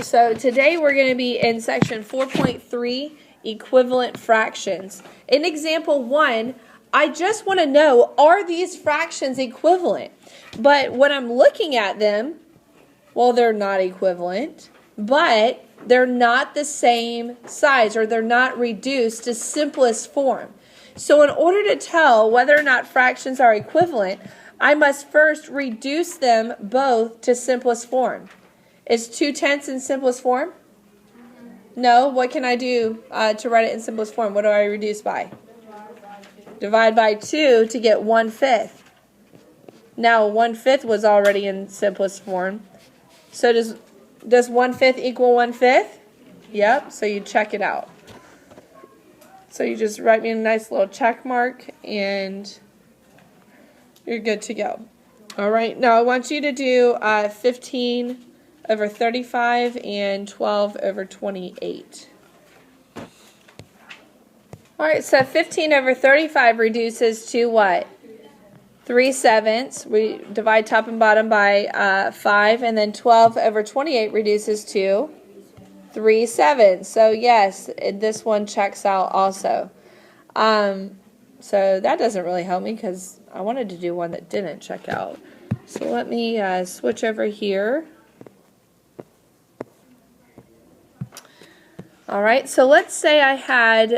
So today we're going to be in section 4.3, equivalent fractions. In example 1, I just want to know, are these fractions equivalent? But when I'm looking at them, well, they're not equivalent, but they're not the same size, or they're not reduced to simplest form. So in order to tell whether or not fractions are equivalent, I must first reduce them both to simplest form. Is 2/10 in simplest form? No. What can I do to write it in simplest form? What do I reduce by? Divide by 2 to get 1/5. Now 1/5 was already in simplest form. So does 1/5 equal 1/5? Yep. So you check it out. So you just write me a nice little check mark and you're good to go. All right. Now I want you to do 15 over 35 and 12 over 28. All right, so 15 over 35 reduces to what? 3/7. We divide top and bottom by 5, and then 12 over 28 reduces to 3/7. So yes, this one checks out also. So that doesn't really help me because I wanted to do one that didn't check out. So let me switch over here. All right, so let's say I had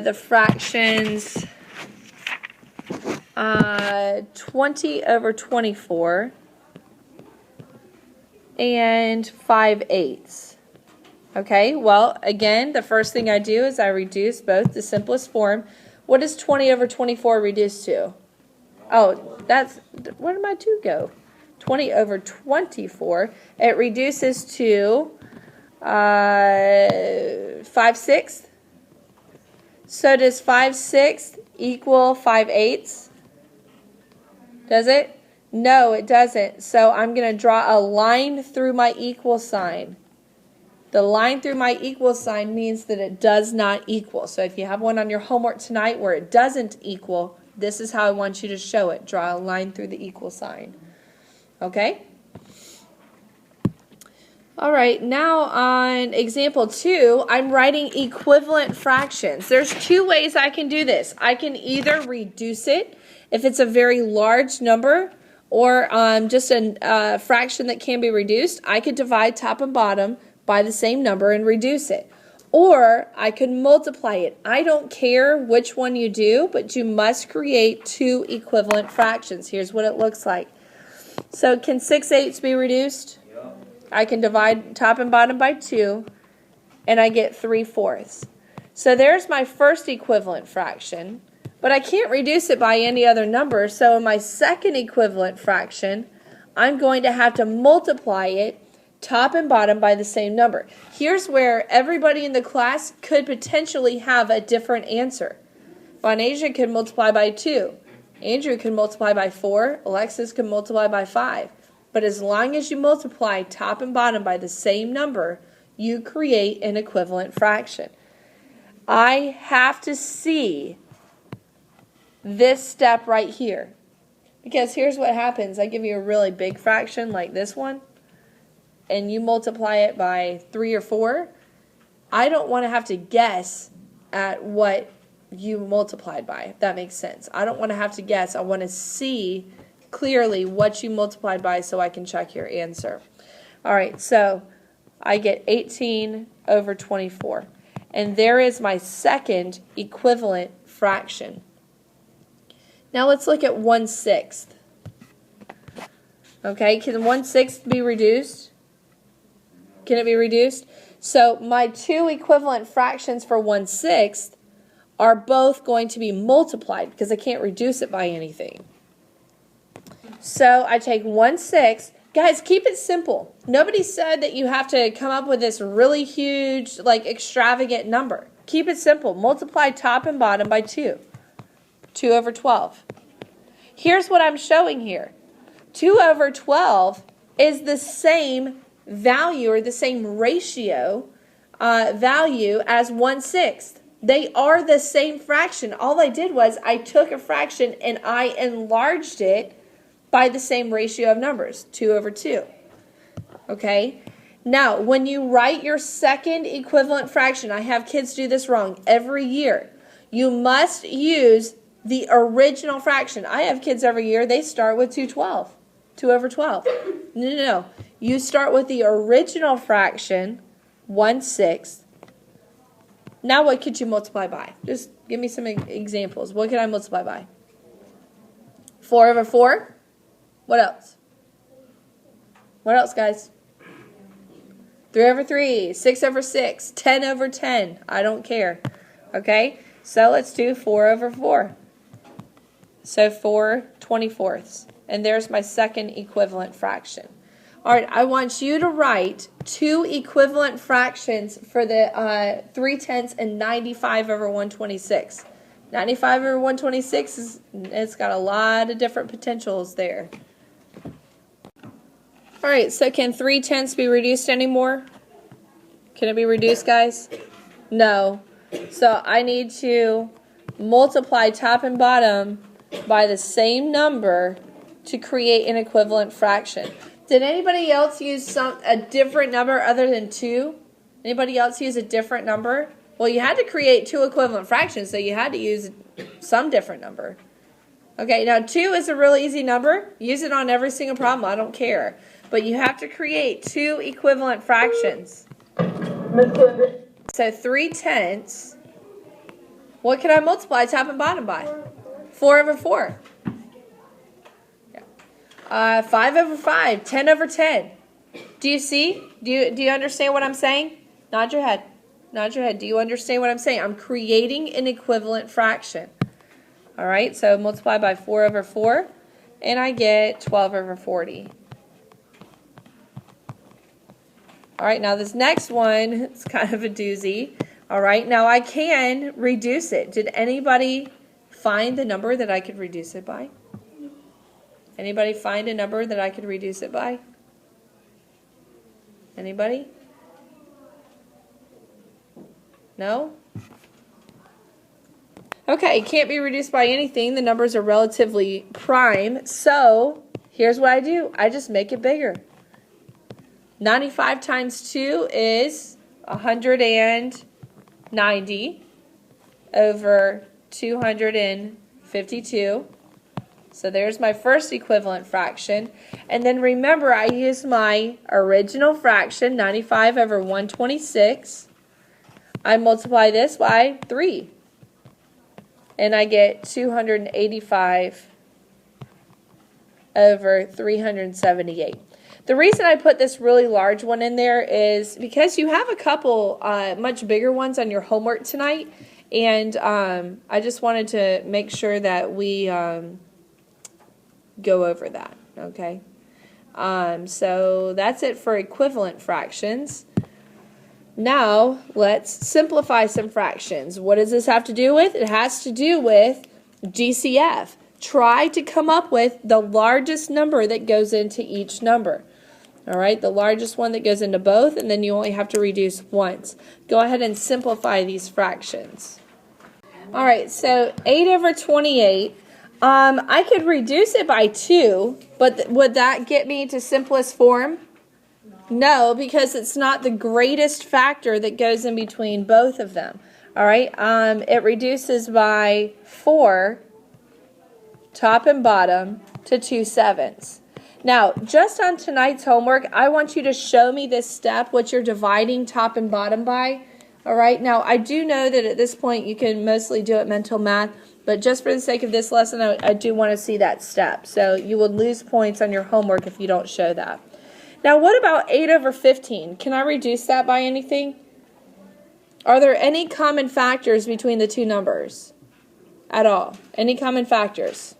the fractions 20 over 24 and 5/8. Okay, well, again, the first thing I do is I reduce both to simplest form. What does 20 over 24 reduce to? Oh, where did my 2 go? 20 over 24. It reduces to 5/6. So does 5/6 equal 5/8? Does it? No, it doesn't. So I'm going to draw a line through my equal sign. The line through my equal sign means that it does not equal. So if you have one on your homework tonight where it doesn't equal, this is how I want you to show it. Draw a line through the equal sign. Okay? All right, now on example 2, I'm writing equivalent fractions. There's 2 ways I can do this. I can either reduce it if it's a very large number, or just a fraction that can be reduced. I could divide top and bottom by the same number and reduce it. Or I could multiply it. I don't care which one you do, but you must create 2 equivalent fractions. Here's what it looks like. So can 6/8 be reduced? I can divide top and bottom by 2, and I get 3/4. So there's my first equivalent fraction, but I can't reduce it by any other number, so in my second equivalent fraction, I'm going to have to multiply it top and bottom by the same number. Here's where everybody in the class could potentially have a different answer. Bonasia could multiply by 2. Andrew could multiply by 4. Alexis could multiply by 5. But as long as you multiply top and bottom by the same number, you create an equivalent fraction. I have to see this step right here. Because here's what happens. I give you a really big fraction like this one, and you multiply it by 3 or 4. I don't want to have to guess at what you multiplied by, if that makes sense. I don't want to have to guess. I want to see clearly what you multiplied by so I can check your answer. All right, so I get 18 over 24. And there is my second equivalent fraction. Now let's look at 1/6. Okay, can 1/6 be reduced? Can it be reduced? So my 2 equivalent fractions for 1/6 are both going to be multiplied because I can't reduce it by anything. So I take 1/6. Guys, keep it simple. Nobody said that you have to come up with this really huge, like extravagant number. Keep it simple. Multiply top and bottom by 2. 2 over 12. Here's what I'm showing here. 2 over 12 is the same value, or the same ratio value as 1/6. They are the same fraction. All I did was I took a fraction and I enlarged it by the same ratio of numbers, 2 over 2. Okay? Now, when you write your second equivalent fraction, I have kids do this wrong every year. You must use the original fraction. I have kids every year, they start with 212. 2 over 12. No. You start with the original fraction, 1/6. Now what could you multiply by? Just give me some examples. What can I multiply by? 4 over 4? What else? What else, guys? 3 over 3, 6 over 6, 10 over 10. I don't care. Okay? So let's do 4 over 4. So 4/24. And there's my second equivalent fraction. All right, I want you to write 2 equivalent fractions for the 3/10 and 95 over 126. 95 over 126, it's got a lot of different potentials there. All right, so can 3/10 be reduced anymore? Can it be reduced, guys? No. So I need to multiply top and bottom by the same number to create an equivalent fraction. Did anybody else use a different number other than 2? Anybody else use a different number? Well, you had to create 2 equivalent fractions, so you had to use some different number. Okay, now 2 is a really easy number. Use it on every single problem. I don't care. But you have to create 2 equivalent fractions. So 3/10. What can I multiply top and bottom by? 4 over 4. 5 over 5, 10 over 10. Do you see? Do you understand what I'm saying? Nod your head. Nod your head. Do you understand what I'm saying? I'm creating an equivalent fraction. All right, so multiply by 4 over 4, and I get 12 over 40. All right, now this next one, it's kind of a doozy. All right, now I can reduce it. Did anybody find the number that I could reduce it by? Anybody find a number that I could reduce it by? Anybody? No? Okay, it can't be reduced by anything. The numbers are relatively prime. So here's what I do. I just make it bigger. 95 times 2 is 190 over 252. So there's my first equivalent fraction. And then remember, I use my original fraction, 95 over 126. I multiply this by 3. And I get 285 over 378. The reason I put this really large one in there is because you have a couple much bigger ones on your homework tonight. And I just wanted to make sure that we go over that, okay? So that's it for equivalent fractions. Now, let's simplify some fractions. What does this have to do with? It has to do with GCF. Try to come up with the largest number that goes into each number. All right, the largest one that goes into both, and then you only have to reduce once. Go ahead and simplify these fractions. All right, so 8 over 28. I could reduce it by 2, but would that get me to simplest form? No, because it's not the greatest factor that goes in between both of them. All right, it reduces by 4, top and bottom, to 2/7. Now, just on tonight's homework, I want you to show me this step, what you're dividing top and bottom by. All right, now I do know that at this point you can mostly do it mental math, but just for the sake of this lesson, I do want to see that step. So you will lose points on your homework if you don't show that. Now, what about 8 over 15? Can I reduce that by anything? Are there any common factors between the two numbers at all? Any common factors?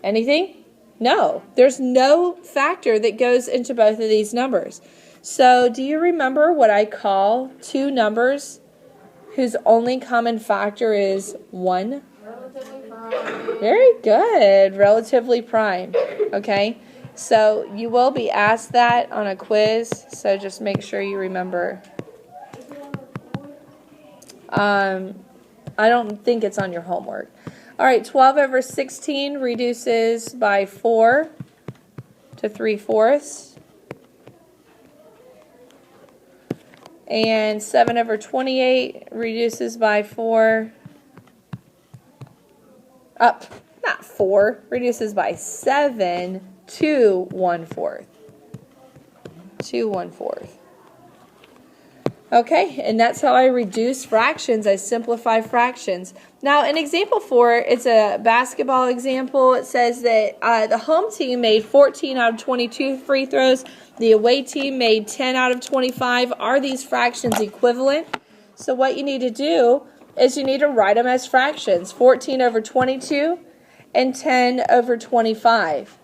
Anything? No. There's no factor that goes into both of these numbers. So do you remember what I call two numbers whose only common factor is 1? Relatively prime. Very good. Relatively prime. Okay. So you will be asked that on a quiz, so just make sure you remember. I don't think it's on your homework. All right, 12 over 16 reduces by 4 to 3/4. And 7 over 28 reduces by 4. Not 4. Reduces by 7 to 1/4. To 1/4. Okay, and that's how I reduce fractions. I simplify fractions. Now, in example 4, it's a basketball example. It says that the home team made 14 out of 22 free throws. The away team made 10 out of 25. Are these fractions equivalent? So what you need to do is you need to write them as fractions. 14 over 22 and 10 over 25.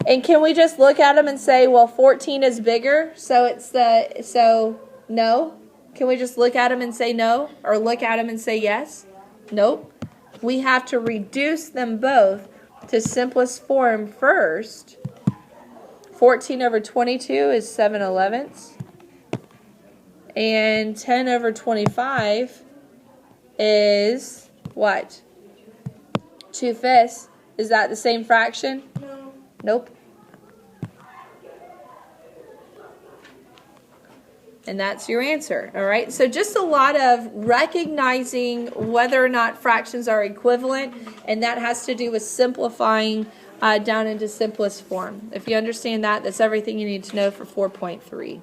And can we just look at them and say, well, 14 is bigger, so no? Can we just look at them and say no? Or look at them and say yes? Nope. We have to reduce them both to simplest form first. 14 over 22 is 7/11. And 10 over 25 is what? 2/5. Is that the same fraction? No. Nope. And that's your answer, all right? So just a lot of recognizing whether or not fractions are equivalent, and that has to do with simplifying down into simplest form. If you understand that, that's everything you need to know for 4.3.